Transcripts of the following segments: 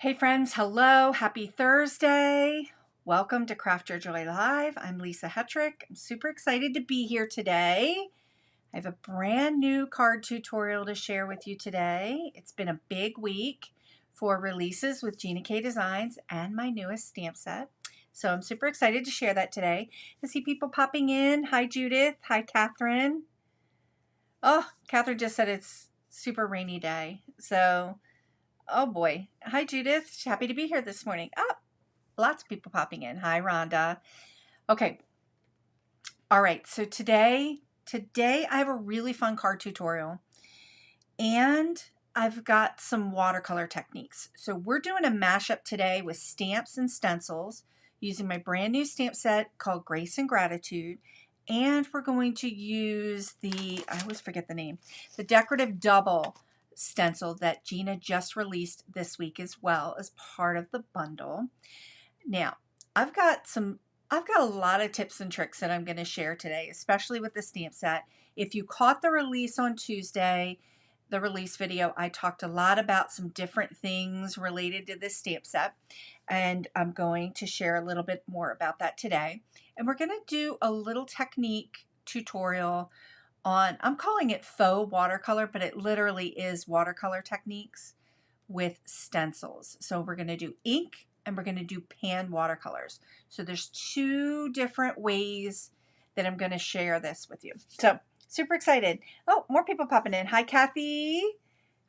Hey friends, hello, happy Thursday. Welcome to Craft Your Joy Live. I'm Lisa Hetrick. I'm super excited to be here today. I have a brand new card tutorial to share with you today. It's been a big week for releases with Gina K Designs and my newest stamp set. So I'm super excited to share that today. I see people popping in. Hi Judith, hi Catherine. Oh, Catherine just said it's super rainy day. So oh boy. Hi, Judith. Happy to be here this morning. Oh, lots of people popping in. Hi, Rhonda. Okay. All right. So today I have a really fun card tutorial and I've got some watercolor techniques. So we're doing a mashup today with stamps and stencils using my brand new stamp set called Grace and Gratitude. And we're going to use I always forget the name, the decorative double stencil that Gina just released this week as well as part of the bundle. Now, I've got a lot of tips and tricks that I'm going to share today, especially with the stamp set. If you caught the release on Tuesday, the release video, I talked a lot about some different things related to this stamp set, and I'm going to share a little bit more about that today. And we're going to do a little technique tutorial on, I'm calling it faux watercolor, but it literally is watercolor techniques with stencils. So we're going to do ink and we're going to do pan watercolors. So there's two different ways that I'm going to share this with you. So super excited. Oh, more people popping in. Hi, Kathy.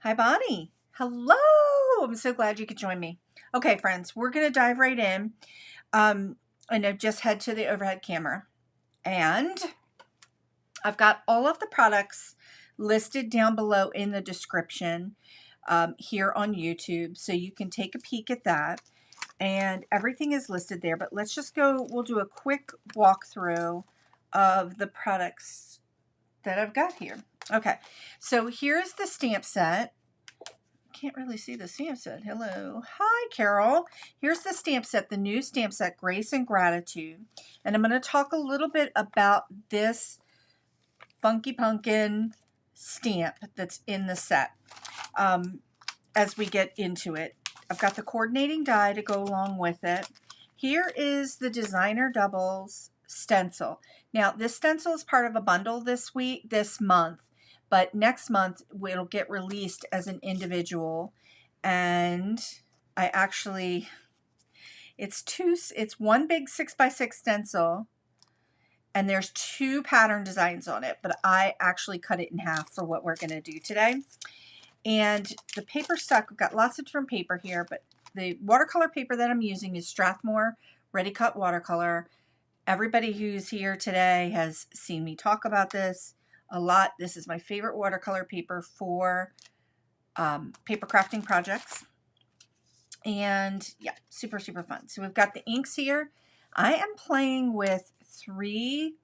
Hi, Bonnie. Hello. I'm so glad you could join me. Okay, friends, we're going to dive right in. And I've just head to the overhead camera and I've got all of the products listed down below in the description here on YouTube, so you can take a peek at that. And everything is listed there, but let's just go, we'll do a quick walkthrough of the products that I've got here. Okay, so here's the stamp set. Can't really see the stamp set. Hello. Hi, Carol. Here's the stamp set, the new stamp set, Grace and Gratitude. And I'm going to talk a little bit about this Funky Pumpkin stamp that's in the set as we get into it. I've got the coordinating die to go along with it. Here is the designer doubles stencil. Now this stencil is part of a bundle this month, but next month it'll get released as an individual. And it's one big 6x6 stencil. And there's two pattern designs on it, but I actually cut it in half for what we're going to do today. And the paper stock, we've got lots of different paper here, but the watercolor paper that I'm using is Strathmore Ready Cut Watercolor. Everybody who's here today has seen me talk about this a lot. This is my favorite watercolor paper for paper crafting projects. And yeah, super, super fun. So we've got the inks here. I am playing with 3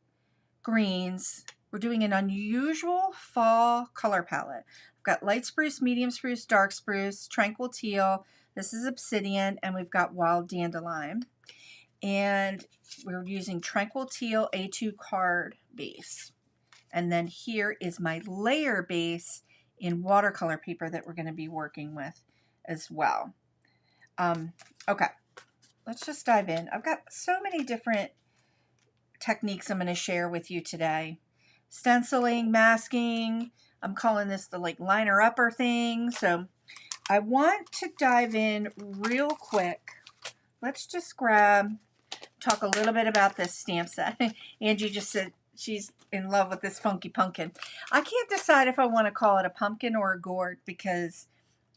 greens. We're doing an unusual fall color palette. I've got light spruce, medium spruce, dark spruce, tranquil teal. This is obsidian, and we've got wild dandelion. And we're using tranquil teal A2 card base. And then here is my layer base in watercolor paper that we're going to be working with as well. Okay. Let's just dive in. I've got so many different techniques I'm going to share with you today. Stenciling, masking. I'm calling this the liner upper thing. So I want to dive in real quick let's just talk a little bit about this stamp set. Angie just said she's in love with this funky pumpkin. I can't decide if I want to call it a pumpkin or a gourd because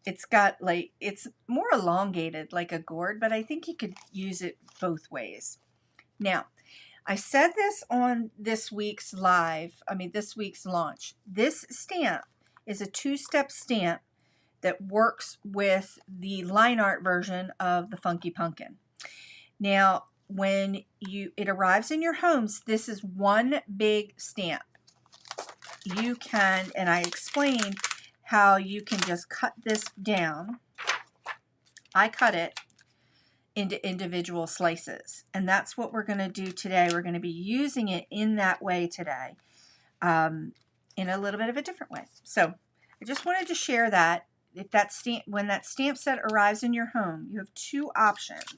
it's got like, it's more elongated like a gourd, but I think you could use it both ways. Now, I said this on this week's this week's launch. This stamp is a two-step stamp that works with the line art version of the Funky Pumpkin. Now, when it arrives in your homes, this is one big stamp. You can, and I explained how you can just cut this down. I cut it into individual slices, and that's what we're going to do today. We're going to be using it in that way today, in a little bit of a different way. So I just wanted to share that. When that stamp set arrives in your home, you have two options.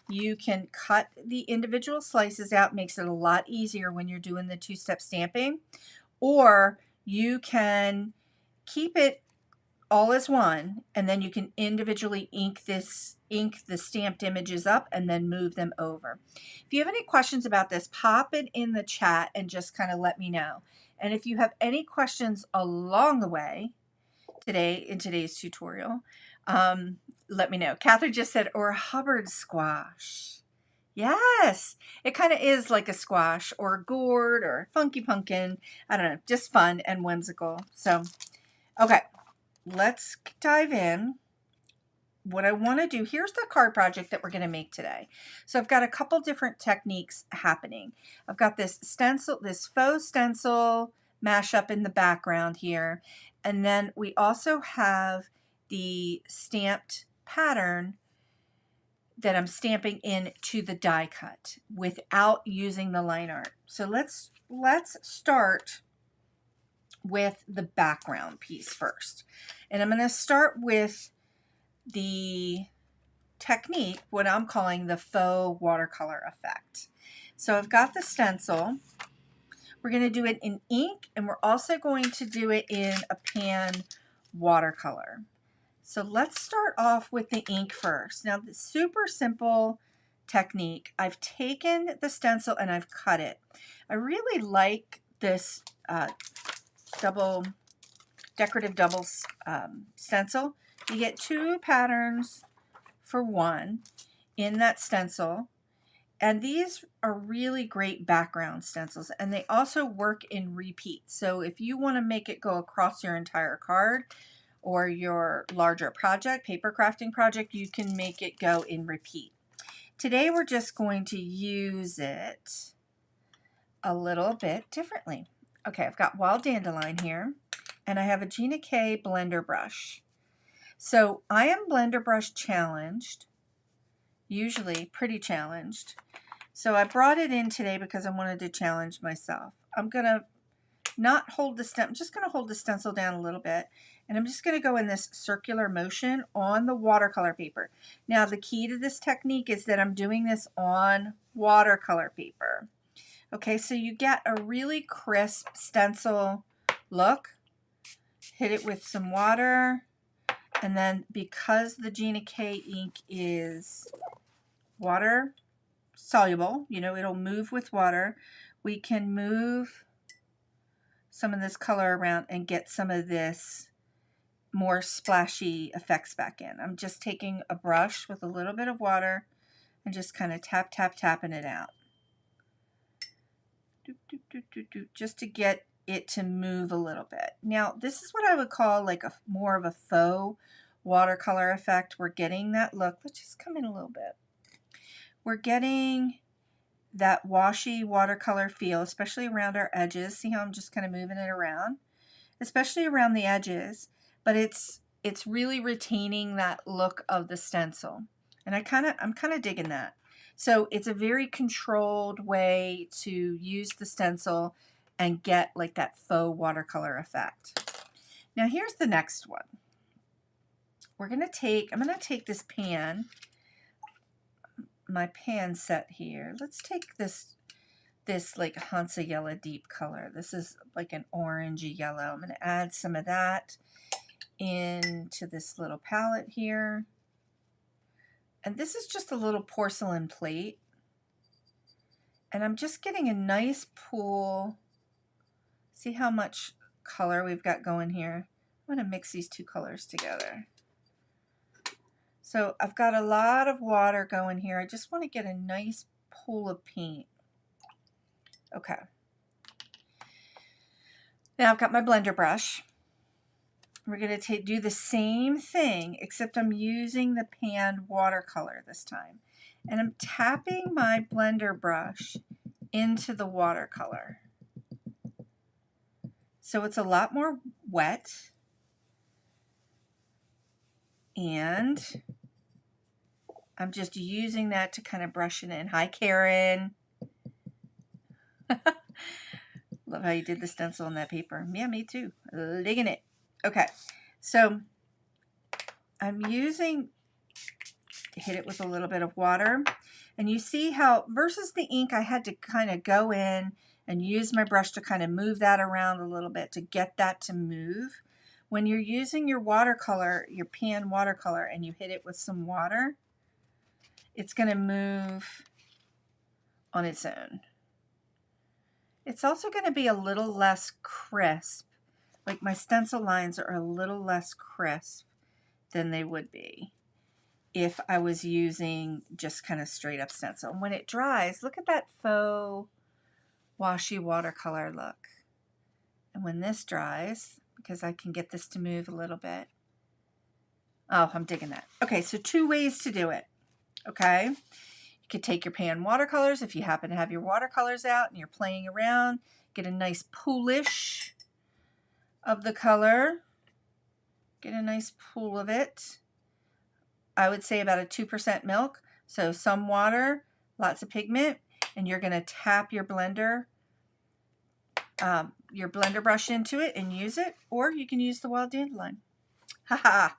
You can cut the individual slices out, makes it a lot easier when you're doing the two-step stamping, or you can keep it all as one, and then you can individually ink the stamped images up and then move them over. If you have any questions about this, pop it in the chat and just kind of let me know. And if you have any questions along the way in today's tutorial, let me know. Catherine just said, or a Hubbard squash. Yes, it kind of is like a squash or a gourd or a funky pumpkin. I don't know, just fun and whimsical. So, okay. Let's dive in. What I want to do, here's the card project that we're going to make today. So I've got a couple different techniques happening. I've got this stencil, this faux stencil mashup in the background here. And then we also have the stamped pattern that I'm stamping into the die cut without using the line art. So let's start with the background piece first. And I'm going to start with the technique, what I'm calling the faux watercolor effect. So I've got the stencil. We're going to do it in ink, and we're also going to do it in a pan watercolor. So let's start off with the ink first. Now, the super simple technique, I've taken the stencil and I've cut it. I really like this decorative double stencil. You get two patterns for one in that stencil, and these are really great background stencils, and they also work in repeat. So if you want to make it go across your entire card or your larger project, paper crafting project, you can make it go in repeat. Today we're just going to use it a little bit differently. Okay, I've got Wild Dandelion here, and I have a Gina K blender brush. So I am blender brush challenged, usually pretty challenged. So I brought it in today because I wanted to challenge myself. I'm going to not hold the stencil, I'm just going to hold the stencil down a little bit, and I'm just going to go in this circular motion on the watercolor paper. Now the key to this technique is that I'm doing this on watercolor paper. Okay, so you get a really crisp stencil look. Hit it with some water, and then because the Gina K ink is water soluble, you know, it'll move with water, we can move some of this color around and get some of this more splashy effects back in. I'm just taking a brush with a little bit of water and just kind of tapping it out. Just to get it to move a little bit. Now, this is what I would call like more of a faux watercolor effect. We're getting that look. Let's just come in a little bit. We're getting that washy watercolor feel, especially around our edges. See how I'm just kind of moving it around? Especially around the edges, but it's really retaining that look of the stencil. And I'm kind of digging that. So it's a very controlled way to use the stencil and get like that faux watercolor effect. Now here's the next one. I'm going to take this pan, my pan set here. Let's take this like Hansa yellow deep color. This is like an orangey yellow. I'm going to add some of that into this little palette here. And this is just a little porcelain plate. And I'm just getting a nice pool. See how much color we've got going here? I'm going to mix these two colors together. So I've got a lot of water going here. I just want to get a nice pool of paint. Okay. Now I've got my blender brush. We're going to do the same thing, except I'm using the pan watercolor this time. And I'm tapping my blender brush into the watercolor. So it's a lot more wet. And I'm just using that to kind of brush it in. Hi, Karen. Love how you did the stencil on that paper. Yeah, me too. Digging it. Okay, so I'm using, hit it with a little bit of water. And you see how, versus the ink, I had to kind of go in and use my brush to kind of move that around a little bit to get that to move. When you're using your watercolor, your pan watercolor, and you hit it with some water, it's going to move on its own. It's also going to be a little less crisp. Like my stencil lines are a little less crisp than they would be if I was using just kind of straight up stencil. When it dries, look at that faux washy watercolor look. And when this dries, because I can get this to move a little bit. Oh, I'm digging that. Okay, so two ways to do it. Okay, you could take your pan watercolors if you happen to have your watercolors out and you're playing around. Get a nice poolish of the color. Get a nice pool of it. I would say about a 2% milk. So some water, lots of pigment, and you're going to tap your blender brush into it and use it, or you can use the wild dandelion. Haha.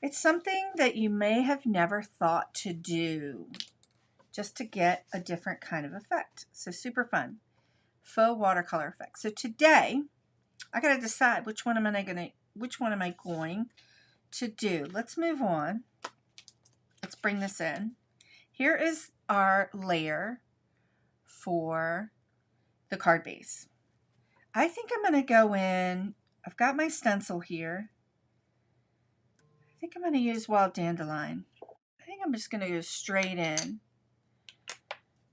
It's something that you may have never thought to do just to get a different kind of effect. So super fun. Faux watercolor effect. So today I got to decide which one am I going to do. Let's move on. Let's bring this in. Here is our layer for the card base. I think I'm going to go in. I've got my stencil here. I think I'm going to use wild dandelion. I think I'm just going to go straight in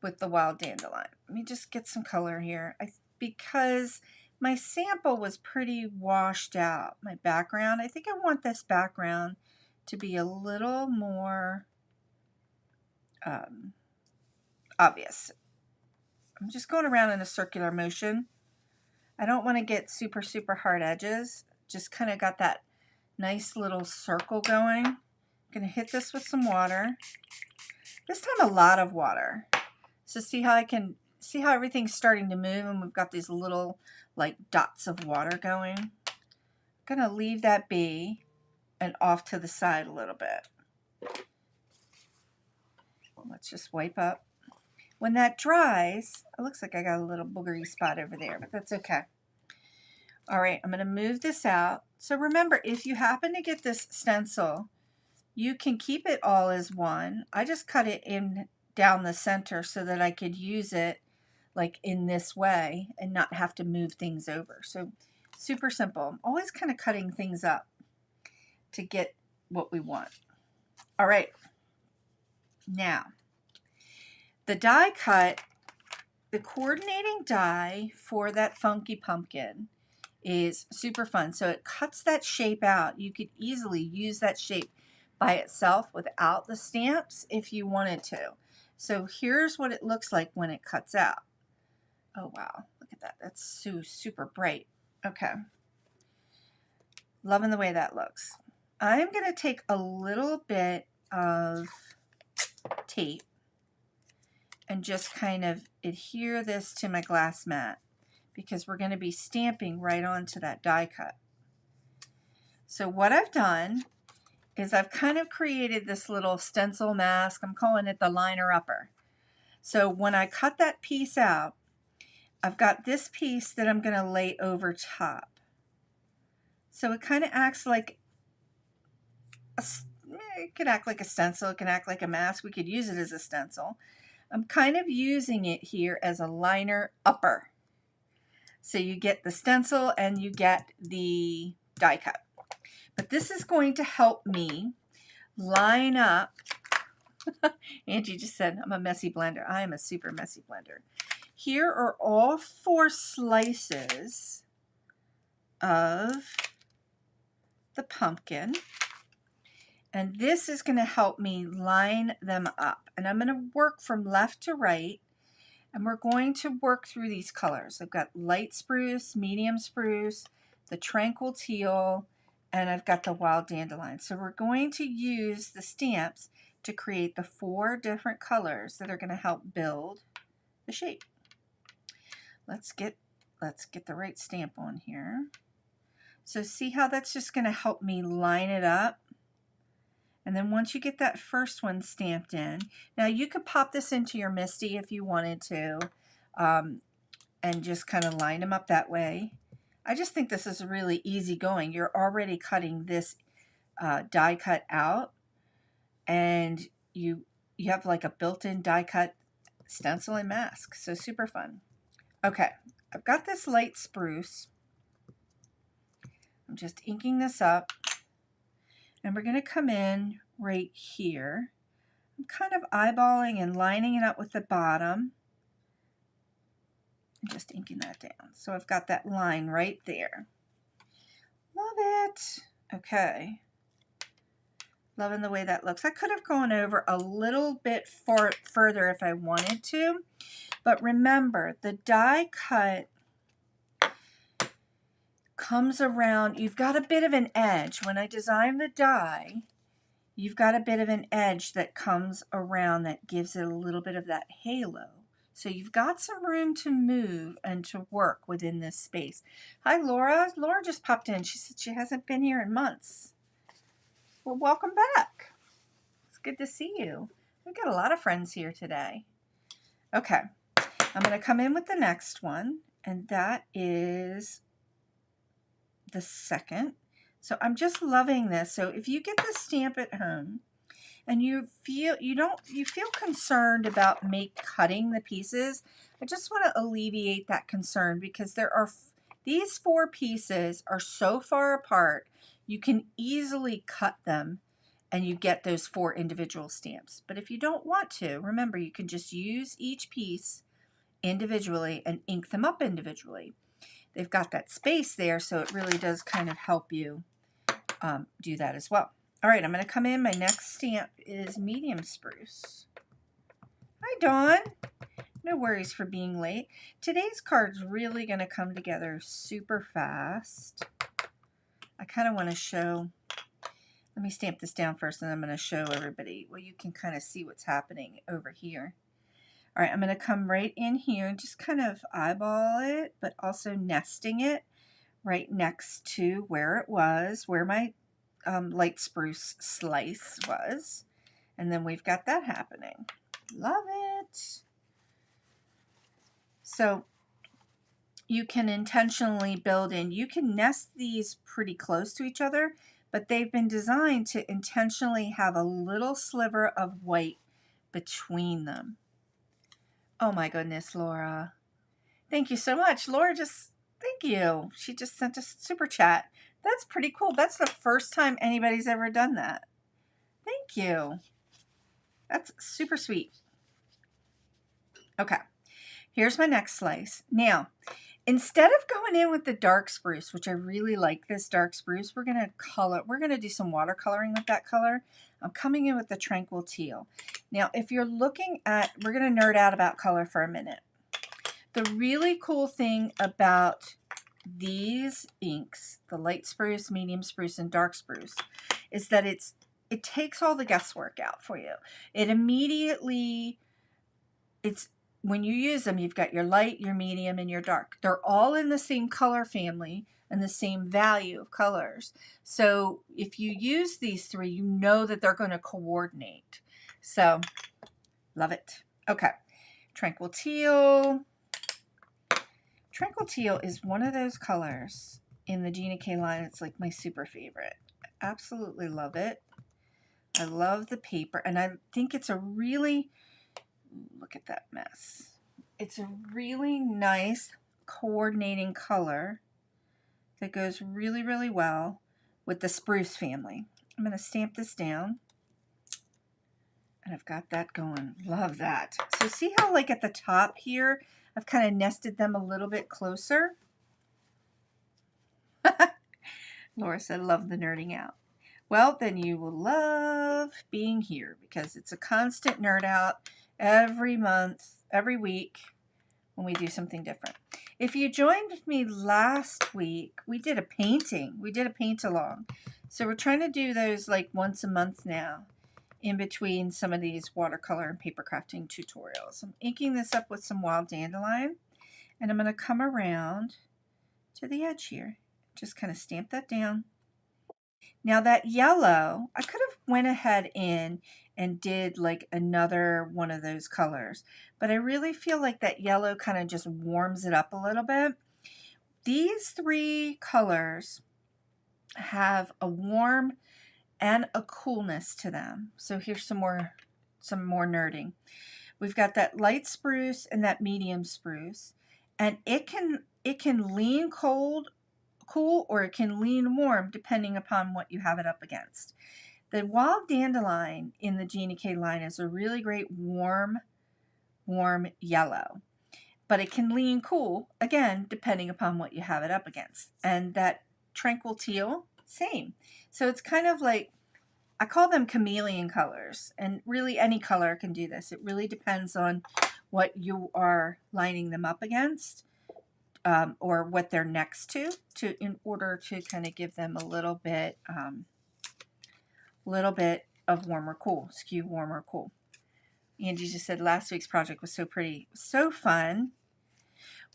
with the wild dandelion. Let me just get some color here. Because my sample was pretty washed out, my background. I think I want this background to be a little more obvious. I'm just going around in a circular motion. I don't want to get super, super hard edges. Just kind of got that nice little circle going. I'm going to hit this with some water. This time a lot of water. So see how everything's starting to move and we've got these little like dots of water going. I'm going to leave that be and off to the side a little bit. Let's just wipe up. When that dries, it looks like I got a little boogery spot over there, but that's okay. All right, I'm going to move this out. So remember, if you happen to get this stencil, you can keep it all as one. I just cut it in down the center so that I could use it like in this way and not have to move things over. So super simple. I'm always kind of cutting things up to get what we want. All right. Now, the die cut, the coordinating die for that funky pumpkin is super fun. So it cuts that shape out. You could easily use that shape by itself without the stamps if you wanted to. So here's what it looks like when it cuts out. Oh wow, look at that. That's so super bright. Okay. Loving the way that looks. I'm going to take a little bit of tape and just kind of adhere this to my glass mat because we're going to be stamping right onto that die cut. So what I've done is I've kind of created this little stencil mask. I'm calling it the liner upper. So when I cut that piece out, I've got this piece that I'm going to lay over top. So it kind of acts like it could act like a stencil, it can act like a mask. We could use it as a stencil. I'm kind of using it here as a liner upper. So you get the stencil and you get the die cut. But this is going to help me line up. Angie just said, I'm a messy blender. I am a super messy blender. Here are all 4 slices of the pumpkin. And this is going to help me line them up. And I'm going to work from left to right. And we're going to work through these colors. I've got light spruce, medium spruce, the Tranquil Teal, and I've got the wild dandelion. So we're going to use the stamps to create the 4 different colors that are going to help build the shape. Let's get the right stamp on here. So see how that's just going to help me line it up. And then once you get that first one stamped in, now you could pop this into your MISTI if you wanted to, and just kind of line them up that way. I just think this is really easy going. You're already cutting this die cut out, and you have like a built-in die cut stencil and mask. So super fun. Okay, I've got this light spruce. I'm just inking this up. And we're going to come in right here. I'm kind of eyeballing and lining it up with the bottom. And just inking that down. So I've got that line right there. Love it. Okay. Loving the way that looks. I could have gone over a little bit further if I wanted to. But remember, the die cut comes around, you've got a bit of an edge. When I design the die, you've got a bit of an edge that comes around that gives it a little bit of that halo. So you've got some room to move and to work within this space. Hi, Laura. Laura just popped in. She said she hasn't been here in months. Well, welcome back. It's good to see you. We've got a lot of friends here today. Okay, I'm going to come in with the next one, and that is the second. So I'm just loving this. So if you get the stamp at home and you feel concerned about cutting the pieces, I just want to alleviate that concern, because these 4 pieces are so far apart, you can easily cut them and you get those 4 individual stamps. But if you don't want to, remember, you can just use each piece individually and ink them up individually. They've got that space there, so it really does kind of help you do that as well. All right, I'm going to come in. My next stamp is medium spruce. Hi, Dawn. No worries for being late. Today's card's really going to come together super fast. I kind of want to show, let me stamp this down first, and I'm going to show everybody. Well, you can kind of see what's happening over here. All right, I'm going to come right in here and just kind of eyeball it, but also nesting it right next to where it was, where my light spruce slice was. And then we've got that happening. Love it. So you can intentionally build in, you can nest these pretty close to each other, but they've been designed to intentionally have a little sliver of white between them. Oh my goodness, Laura. Thank you so much. Laura thank you. She just sent a super chat. That's pretty cool. That's the first time anybody's ever done that. Thank you. That's super sweet. Okay, here's my next slice. Now, instead of going in with the dark spruce, which I really like this dark spruce, we're going to do some watercoloring with that color. I'm coming in with the Tranquil Teal. Now, if you're looking at, we're going to nerd out about color for a minute. The really cool thing about these inks, the light spruce, medium spruce, and dark spruce, is that it takes all the guesswork out for you. It immediately, when you use them, you've got your light, your medium, and your dark. They're all in the same color family and the same value of colors. So if you use these 3, you know that they're going to coordinate. So love it. Okay, Tranquil Teal. Tranquil Teal is one of those colors in the Gina K line. It's like my super favorite. Absolutely love it. I love the paper, and I think it's a really, look at that mess. It's a really nice coordinating color that goes really, really well with the Spruce family. I'm going to stamp this down. And I've got that going. Love that. So see how like at the top here, I've kind of nested them a little bit closer. Laura said, love the nerding out. Well, then you will love being here because it's a constant nerd out every month, every week when we do something different. If you joined me last week, we did a painting. We did a paint along. So we're trying to do those like once a month now in between some of these watercolor and paper crafting tutorials. I'm inking this up with some wild dandelion, and I'm going to come around to the edge here. Just kind of stamp that down. Now that yellow, I could have went ahead in and did like another one of those colors, but I really feel like that yellow kind of just warms it up a little bit. These three colors have a warm and a coolness to them. So here's some more nerding. We've got that light spruce and that medium spruce, and it can lean cool, or it can lean warm depending upon what you have it up against. The wild dandelion in the Gina K line is a really great warm yellow, but it can lean cool again depending upon what you have it up against. And that Tranquil teal, same. So it's kind of like, I call them chameleon colors, and really any color can do this. It really depends on what you are lining them up against, or what they're next to in order to kind of give them a little bit of warm or cool, skew warm or cool. Angie just said last week's project was so pretty, so fun.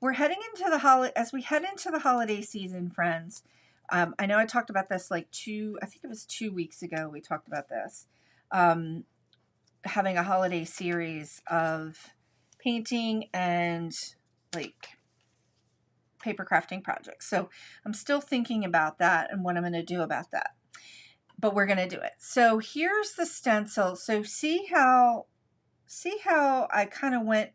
We're heading into the as we head into the holiday season, friends. I know I talked about this like I think it was 2 weeks ago we talked about this. Having a holiday series of painting and like paper crafting projects. So I'm still thinking about that and what I'm going to do about that. But we're going to do it. So here's the stencil. So see how I kind of went,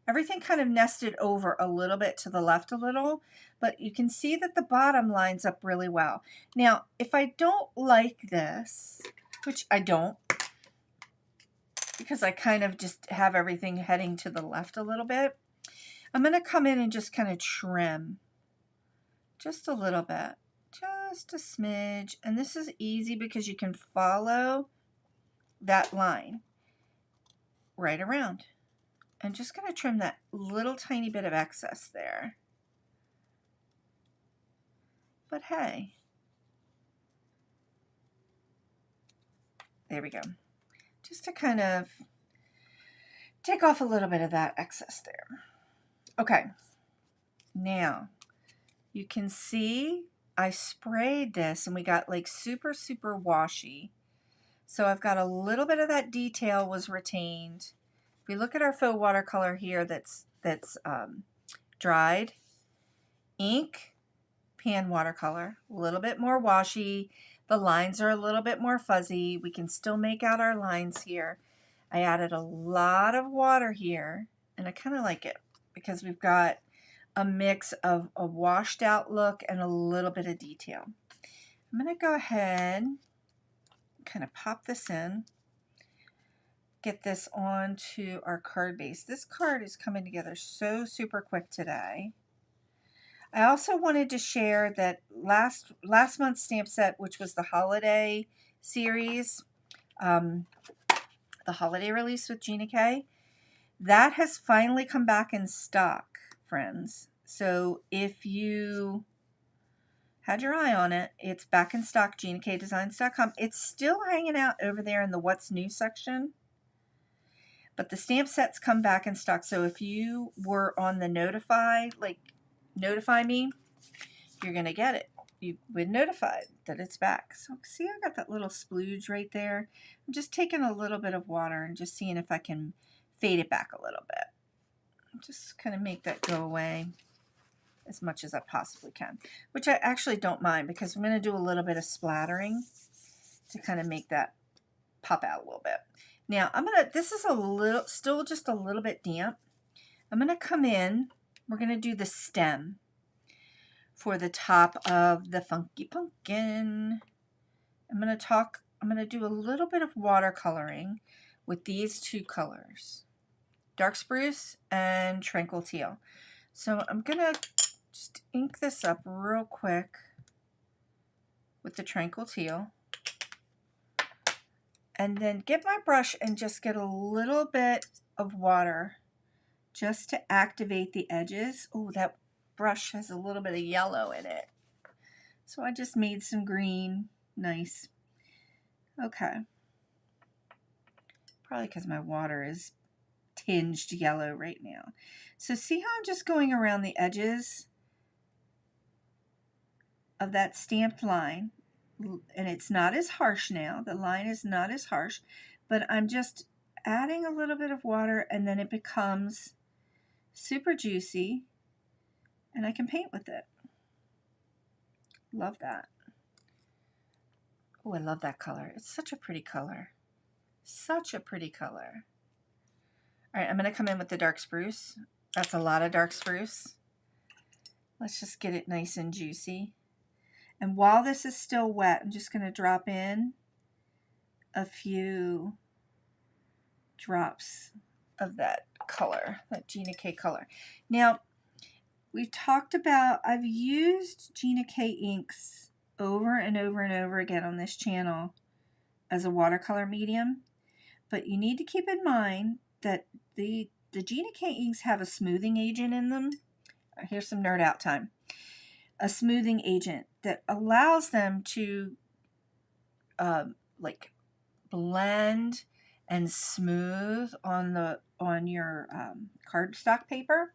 everything kind of nested over a little bit to the left a little, but you can see that the bottom lines up really well. Now, if I don't like this, which I don't, because I kind of just have everything heading to the left a little bit, I'm going to come in and just kind of trim just a little bit, just a smidge. And this is easy because you can follow that line right around. I'm just going to trim that little tiny bit of excess there. But hey, there we go. Just to kind of take off a little bit of that excess there. Okay, now you can see I sprayed this and we got like super, super washy. So I've got a little bit of that detail was retained. If we look at our faux watercolor here that's dried, ink, pan watercolor, a little bit more washy. The lines are a little bit more fuzzy. We can still make out our lines here. I added a lot of water here, and I kind of like it because we've got a mix of a washed out look and a little bit of detail. I'm going to go ahead and kind of pop this in, get this onto our card base. This card is coming together so super quick today. I also wanted to share that last month's stamp set, which was the holiday series, the holiday release with Gina K, that has finally come back in stock, friends. So if you had your eye on it, it's back in stock, GinaKDesigns.com. It's still hanging out over there in the What's New section, but the stamp sets come back in stock. So if you were on the notify me, you're going to get it. You've been notified that it's back. So see, I got that little splooge right there. I'm just taking a little bit of water and just seeing if I can fade it back a little bit. Just kind of make that go away as much as I possibly can, which I actually don't mind because I'm going to do a little bit of splattering to kind of make that pop out a little bit. Now this is still just a little bit damp. I'm gonna come in, we're gonna do the stem for the top of the Funky Pumpkin. I'm gonna do a little bit of watercoloring with these two colors, Dark Spruce and Tranquil Teal. So I'm gonna just ink this up real quick with the Tranquil Teal. And then get my brush and just get a little bit of water just to activate the edges. Oh, that brush has a little bit of yellow in it. So I just made some green. Nice. Okay. Probably because my water is tinged yellow right now. So see how I'm just going around the edges of that stamped line, and it's not as harsh now. The line is not as harsh, but I'm just adding a little bit of water, and then it becomes super juicy, and I can paint with it. Love that. Oh, I love that color. It's such a pretty color. Such a pretty color. All right, I'm going to come in with the Dark Spruce. That's a lot of Dark Spruce. Let's just get it nice and juicy. And while this is still wet, I'm just going to drop in a few drops of that color, that Gina K color. Now, we've talked about, I've used Gina K inks over and over and over again on this channel as a watercolor medium, but you need to keep in mind that the Gina K inks have a smoothing agent in them. Here's some nerd out time. A smoothing agent that allows them to like blend and smooth on your cardstock paper.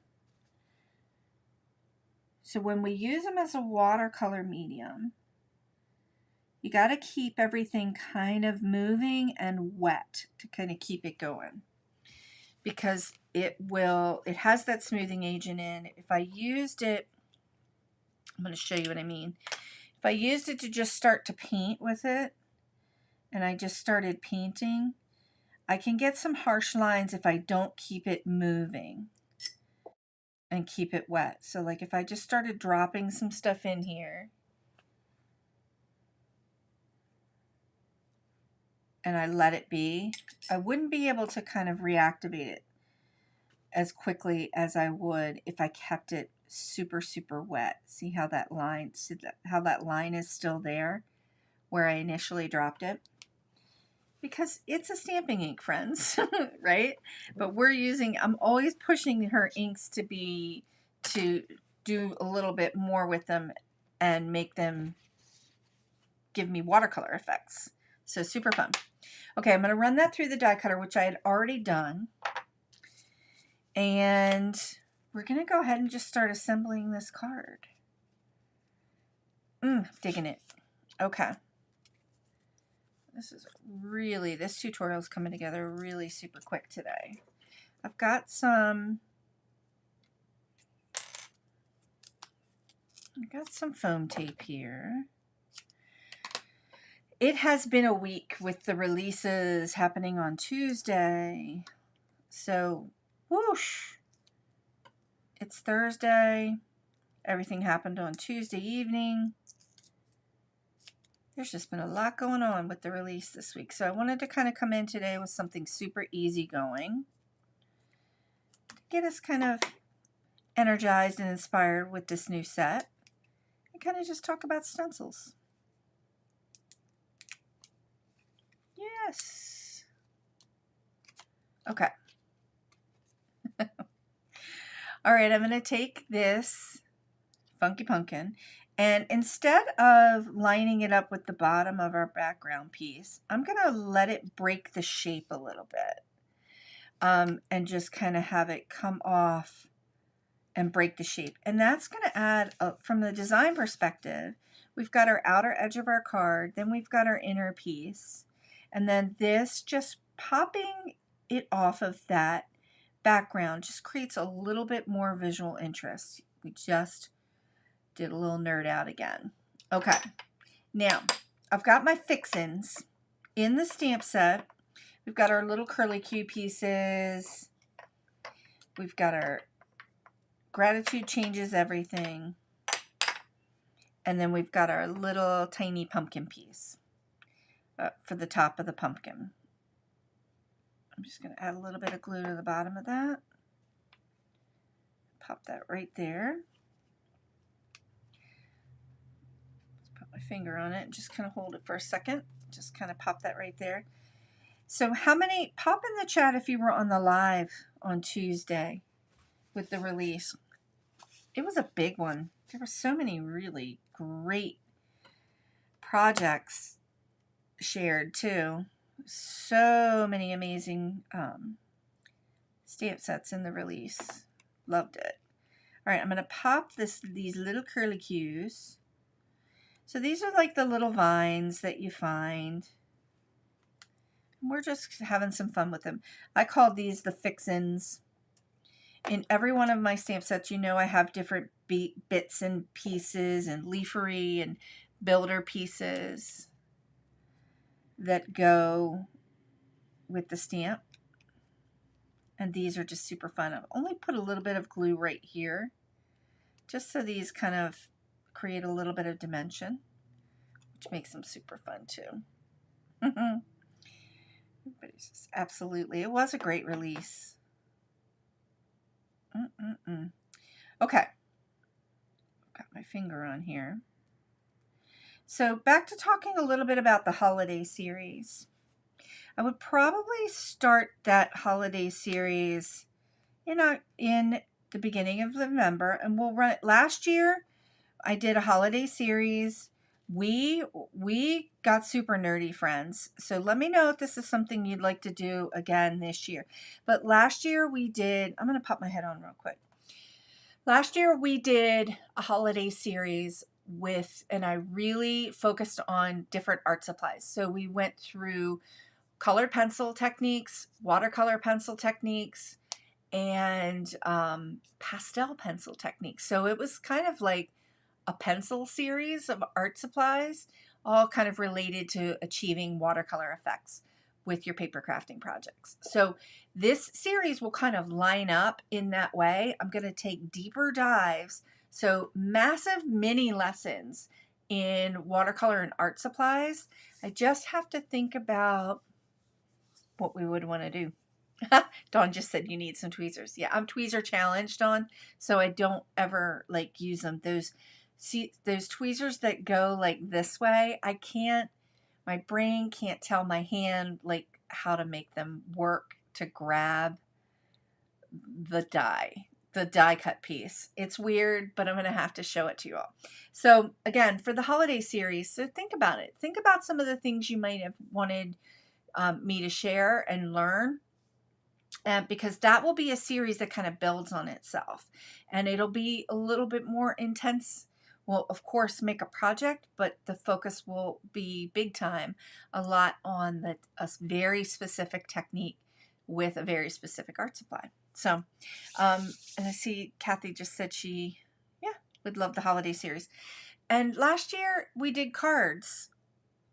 So when we use them as a watercolor medium, you got to keep everything kind of moving and wet to kind of keep it going, because it has that smoothing agent in. If I used it, I'm going to show you what I mean. If I used it to just start to paint with it, and I just started painting, I can get some harsh lines if I don't keep it moving and keep it wet. So like if I just started dropping some stuff in here, and I let it be, I wouldn't be able to kind of reactivate it as quickly as I would if I kept it super, super wet. See how that line is still there where I initially dropped it? Because it's a stamping ink, friends, right? But I'm always pushing her inks to do a little bit more with them and make them give me watercolor effects. So super fun. Okay, I'm going to run that through the die cutter, which I had already done. And we're going to go ahead and just start assembling this card. Digging it. Okay. This tutorial is coming together really super quick today. I've got some foam tape here. It has been a week with the releases happening on Tuesday. So, whoosh. It's Thursday. Everything happened on Tuesday evening. There's just been a lot going on with the release this week. So I wanted to kind of come in today with something super easy going to get us kind of energized and inspired with this new set, and kind of just talk about stencils. Yes. Okay. All right, I'm going to take this Funky Pumpkin, and instead of lining it up with the bottom of our background piece, I'm going to let it break the shape a little bit, and just kind of have it come off and break the shape. And that's going to add, from the design perspective, we've got our outer edge of our card, then we've got our inner piece, and then this just popping it off of that background just creates a little bit more visual interest. We just did a little nerd out again. Okay, now I've got my fixins in the stamp set, we've got our little curlicue pieces. We've got our Gratitude Changes Everything. And then we've got our little tiny pumpkin piece for the top of the pumpkin. I'm just going to add a little bit of glue to the bottom of that. Pop that right there. Put my finger on it and just kind of hold it for a second. Just kind of pop that right there. So how many, pop in the chat if you were on the live on Tuesday with the release. It was a big one. There were so many really great projects shared too. So many amazing stamp sets in the release. Loved it. All right, I'm going to pop these little curlicues. So these are like the little vines that you find. We're just having some fun with them. I call these the fixins. In every one of my stamp sets, you know I have different bits and pieces and leafery and builder pieces that go with the stamp. And these are just super fun. I've only put a little bit of glue right here, just so these kind of create a little bit of dimension, which makes them super fun too. Absolutely, it was a great release. Okay, got my finger on here. So back to talking a little bit about the holiday series. I would probably start that holiday series in the beginning of November, and we'll run it. Last year I did a holiday series. We got super nerdy, friends. So let me know if this is something you'd like to do again this year. But last year we did, I'm going to pop my head on real quick. Last year we did a holiday series and I really focused on different art supplies. So we went through colored pencil techniques, watercolor pencil techniques, and pastel pencil techniques. So it was kind of like a pencil series of art supplies, all kind of related to achieving watercolor effects with your paper crafting projects. So this series will kind of line up in that way. I'm going to take deeper dives, so massive mini lessons in watercolor and art supplies. I just have to think about what we would want to do. Dawn just said you need some tweezers. Yeah, I'm tweezer challenged, Dawn, so I don't ever like use them. Those tweezers that go like this way, I can't, my brain can't tell my hand like how to make them work to grab the die cut piece. It's weird, but I'm going to have to show it to you all. So again, for the holiday series, so think about it. Think about some of the things you might have wanted me to share and learn. Because that will be a series that kind of builds on itself, and it'll be a little bit more intense. We'll of course make a project, but the focus will be big time a lot on a very specific technique with a very specific art supply. So and I see Kathy just said she would love the holiday series. And last year we did cards,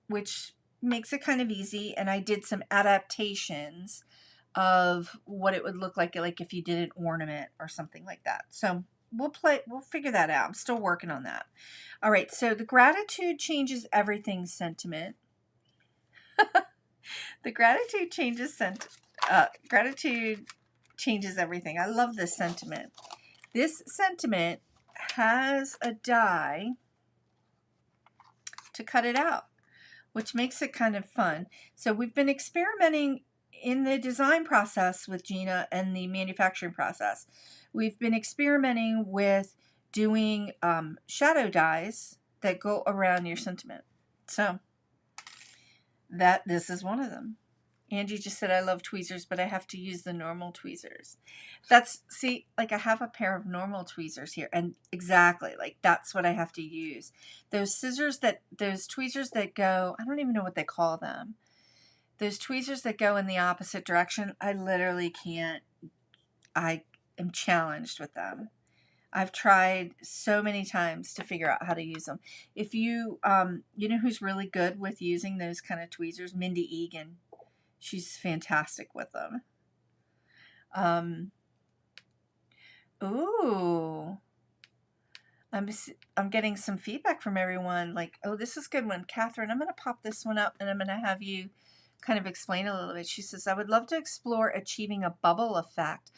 which makes it kind of easy, and I did some adaptations of what it would look like if you did an ornament or something like that. So we'll figure that out. I'm still working on that. All right, so the Gratitude Changes Everything sentiment. The Gratitude Changes Everything. I love this sentiment. This sentiment has a die to cut it out, which makes it kind of fun. So we've been experimenting in the design process with Gina and the manufacturing process. We've been experimenting with doing shadow dies that go around your sentiment. So this is one of them. Angie just said, I love tweezers, but I have to use the normal tweezers. See, like I have a pair of normal tweezers here, and exactly, like that's what I have to use. Those tweezers that go, I don't even know what they call them. Those tweezers that go in the opposite direction, I literally can't, I am challenged with them. I've tried so many times to figure out how to use them. If you, you know who's really good with using those kind of tweezers? Mindy Egan. She's fantastic with them. Ooh. I'm getting some feedback from everyone like, oh, this is a good one. Catherine, I'm going to pop this one up and I'm going to have you kind of explain a little bit. She says, I would love to explore achieving a bubble effect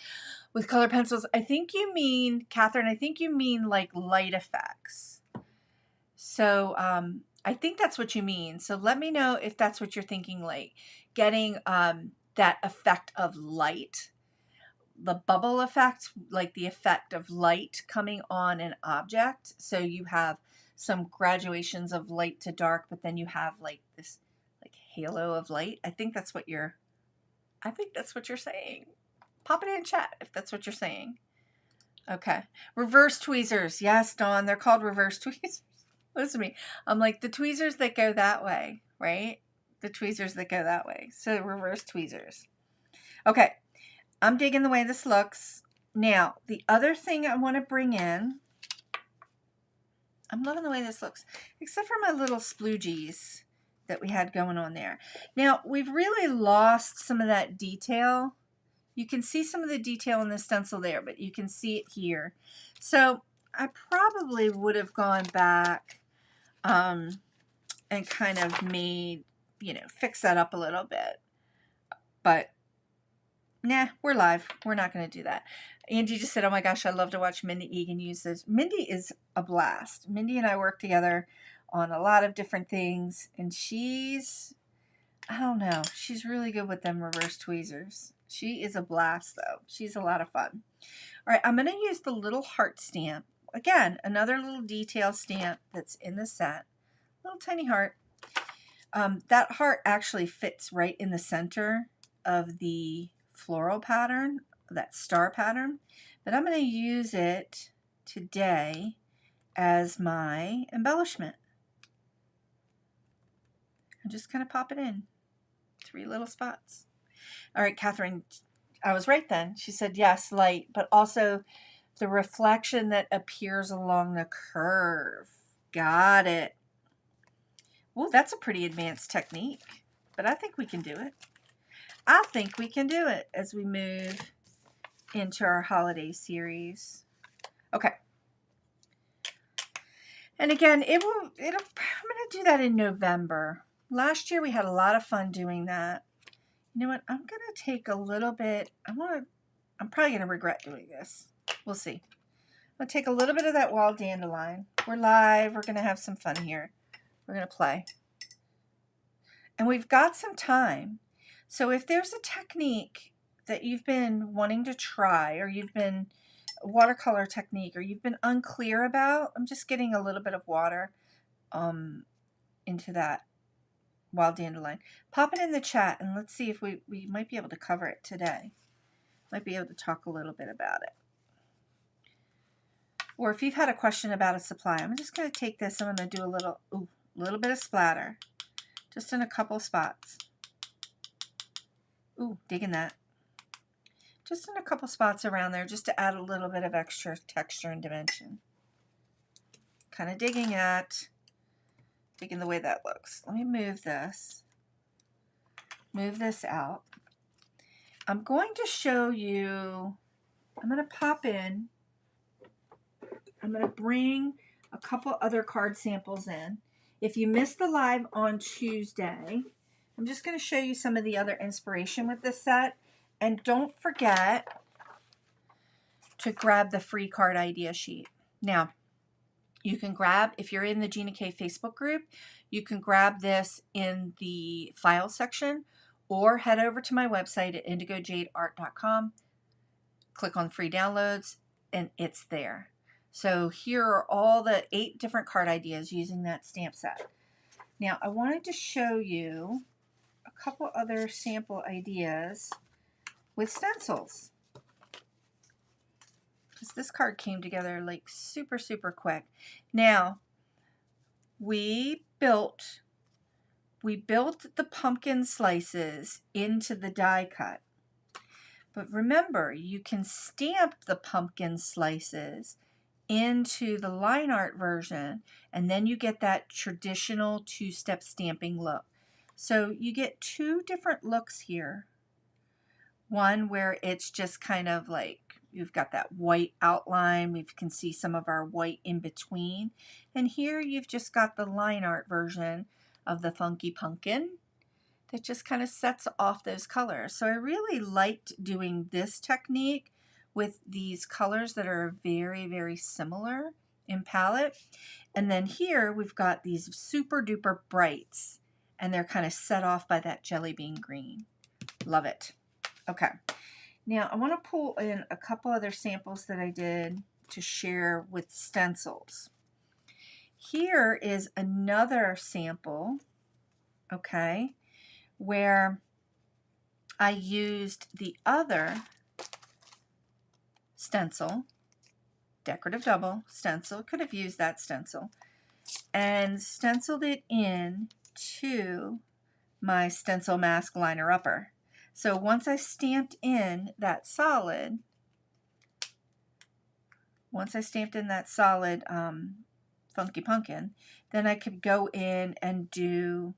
with color pencils. I think you mean, Catherine, I think you mean like light effects. So I think that's what you mean. So let me know if that's what you're thinking, like getting that effect of light. The bubble effect, like the effect of light coming on an object. So you have some graduations of light to dark, but then you have like this like halo of light. I think that's what you're saying. Pop it in chat if that's what you're saying. Okay. Reverse tweezers. Yes, Dawn, they're called reverse tweezers. Listen to me. I'm like the tweezers that go that way, right? The tweezers that go that way. So reverse tweezers. Okay. I'm digging the way this looks. Now, the other thing I want to bring in, I'm loving the way this looks, except for my little sploogies that we had going on there. Now, we've really lost some of that detail. You can see some of the detail in the stencil there, but you can see it here. So I probably would have gone back and kind of made, you know, fix that up a little bit. But nah, we're live. We're not going to do that. Angie just said, oh my gosh, I love to watch Mindy Egan use this. Mindy is a blast. Mindy and I work together on a lot of different things, and she's, I don't know, she's really good with them reverse tweezers. She is a blast, though. She's a lot of fun. All right, I'm going to use the little heart stamp. Again, another little detail stamp that's in the set. Little tiny heart. That heart actually fits right in the center of the floral pattern, that star pattern, but I'm going to use it today as my embellishment. And just kind of pop it in. 3 little spots. All right, Catherine, I was right then. She said yes, light, but also the reflection that appears along the curve. Got it. Oh, that's a pretty advanced technique, but I think we can do it. I think we can do it as we move into our holiday series. Okay. And again, I'm going to do that in November. Last year we had a lot of fun doing that. You know what? I'm going to take a little bit. I'm probably going to regret doing this. We'll see. I'll take a little bit of that wild dandelion. We're live. We're going to have some fun here. We're going to play. And we've got some time. So if there's a technique that you've been wanting to try, or you've been a watercolor technique, or you've been unclear about, I'm just getting a little bit of water into that wild dandelion. Pop it in the chat and let's see if we might be able to cover it today. Might be able to talk a little bit about it. Or if you've had a question about a supply, I'm just going to take this. I'm going to do a little bit of splatter, just in a couple spots. Ooh, digging that. Just in a couple spots around there, just to add a little bit of extra texture and dimension. Kind of digging the way that looks. Let me move this out. I'm going to show you, I'm going to pop in, I'm going to bring a couple other card samples in. If you missed the live on Tuesday, I'm just going to show you some of the other inspiration with this set. And don't forget to grab the free card idea sheet. Now, you can grab, if you're in the Gina K Facebook group, you can grab this in the file section, or head over to my website at indigojadeart.com, click on free downloads, and it's there. So here are all the 8 different card ideas using that stamp set. Now, I wanted to show you a couple other sample ideas with stencils, because this card came together like super, super quick. Now, we built the pumpkin slices into the die cut. But remember, you can stamp the pumpkin slices into the line art version, and then you get that traditional two-step stamping look. So you get two different looks here. One where it's just kind of like you've got that white outline. We can see some of our white in between. And here you've just got the line art version of the Funky Pumpkin that just kind of sets off those colors. So I really liked doing this technique with these colors that are very, very similar in palette. And then here we've got these super duper brights, and they're kind of set off by that jelly bean green. Love it. Okay, now I want to pull in a couple other samples that I did to share with stencils. Here is another sample, okay, where I used the other stencil, decorative double stencil, could have used that stencil, and stenciled it in to my stencil mask liner upper. So once I stamped in that solid, Funky Pumpkin, then I could go in and do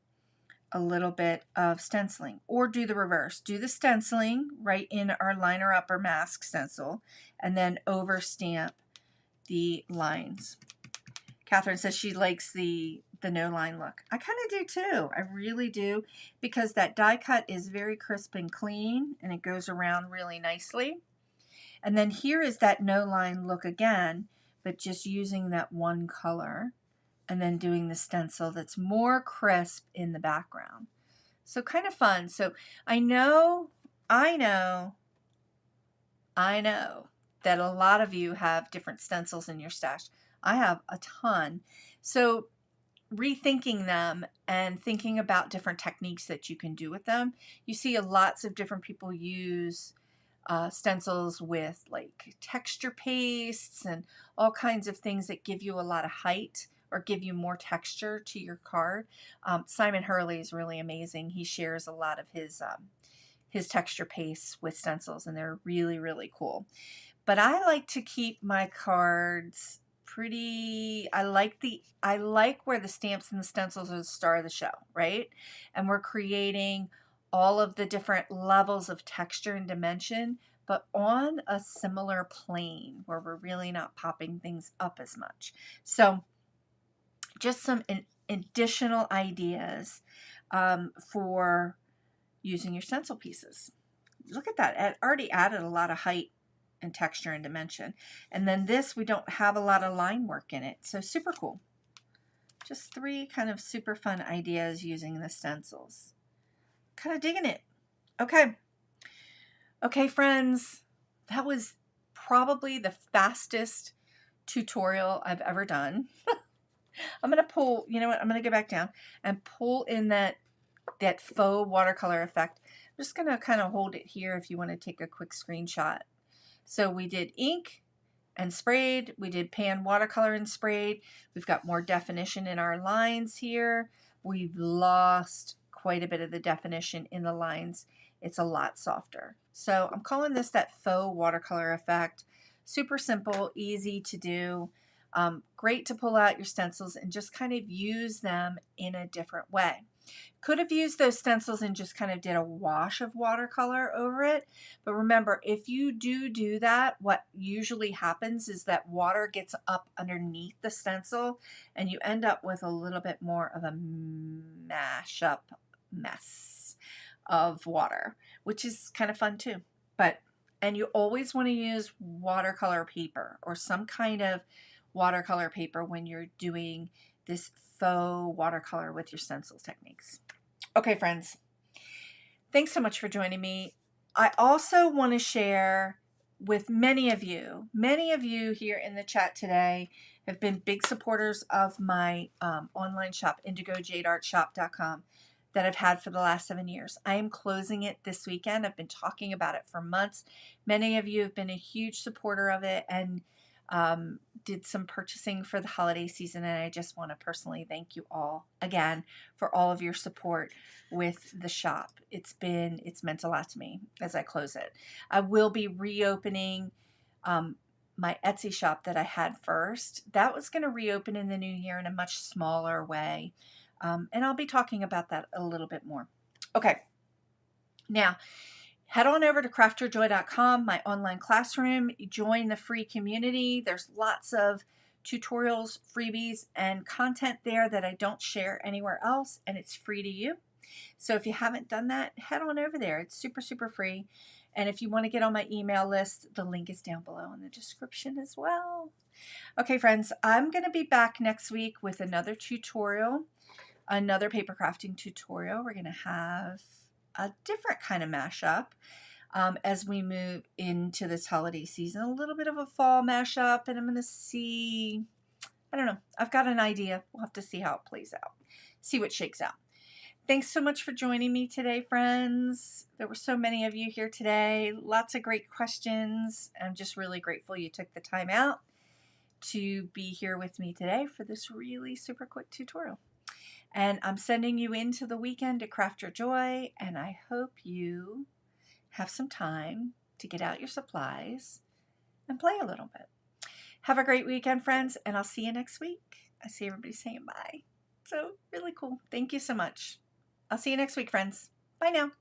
a little bit of stenciling, or do the reverse. Do the stenciling right in our liner upper mask stencil, and then over stamp the lines. Catherine says she likes the no line look. I kind of do too. I really do, because that die cut is very crisp and clean, and it goes around really nicely. And then here is that no line look again, but just using that one color, and then doing the stencil that's more crisp in the background. So kind of fun. So I know that a lot of you have different stencils in your stash. I have a ton. So rethinking them and thinking about different techniques that you can do with them. You see lots of different people use stencils with like texture pastes and all kinds of things that give you a lot of height or give you more texture to your card. Simon Hurley is really amazing. He shares a lot of his texture pastes with stencils, and they're really, really cool. But I like to keep my cards pretty, I like where the stamps and the stencils are the star of the show, right? And we're creating all of the different levels of texture and dimension, but on a similar plane where we're really not popping things up as much. So just some additional ideas for using your stencil pieces. Look at that. It already added a lot of height and texture and dimension. And then this, we don't have a lot of line work in it. So super cool. Just 3 kind of super fun ideas using the stencils. Kind of digging it. Okay. Okay, friends. That was probably the fastest tutorial I've ever done. I'm going to pull, you know what, I'm going to go back down and pull in that faux watercolor effect. I'm just going to kind of hold it here if you want to take a quick screenshot. So we did ink and sprayed. We did pan watercolor and sprayed. We've got more definition in our lines here. We've lost quite a bit of the definition in the lines. It's a lot softer. So I'm calling this that faux watercolor effect. Super simple, easy to do. Great to pull out your stencils and just kind of use them in a different way. Could have used those stencils and just kind of did a wash of watercolor over it. But remember, if you do that, what usually happens is that water gets up underneath the stencil and you end up with a little bit more of a mashup mess of water, which is kind of fun too. And you always want to use watercolor paper or some kind of watercolor paper when you're doing this faux watercolor with your stencils techniques. Okay, friends, thanks so much for joining me. I also want to share with many of you here in the chat today have been big supporters of my online shop, indigojadeartshop.com, that I've had for the last 7 years. I am closing it this weekend. I've been talking about it for months. Many of you have been a huge supporter of it and did some purchasing for the holiday season, and I just want to personally thank you all again for all of your support with the shop. It's meant a lot to me as I close it. I will be reopening my Etsy shop that I had first. That was going to reopen in the new year in a much smaller way. And I'll be talking about that a little bit more. Okay. Now, head on over to craftyourjoy.com, my online classroom. Join the free community. There's lots of tutorials, freebies, and content there that I don't share anywhere else, and it's free to you. So if you haven't done that, head on over there. It's super, super free. And if you want to get on my email list, the link is down below in the description as well. Okay, friends, I'm going to be back next week with another tutorial, another paper crafting tutorial. We're going to have a different kind of mashup as we move into this holiday season. A little bit of a fall mashup, and I'm going to see, I don't know, I've got an idea. We'll have to see how it plays out, see what shakes out. Thanks so much for joining me today, friends. There were so many of you here today. Lots of great questions. I'm just really grateful you took the time out to be here with me today for this really super quick tutorial. And I'm sending you into the weekend to craft your joy, and I hope you have some time to get out your supplies and play a little bit. Have a great weekend, friends, and I'll see you next week. I see everybody saying bye. So really cool. Thank you so much. I'll see you next week, friends. Bye now.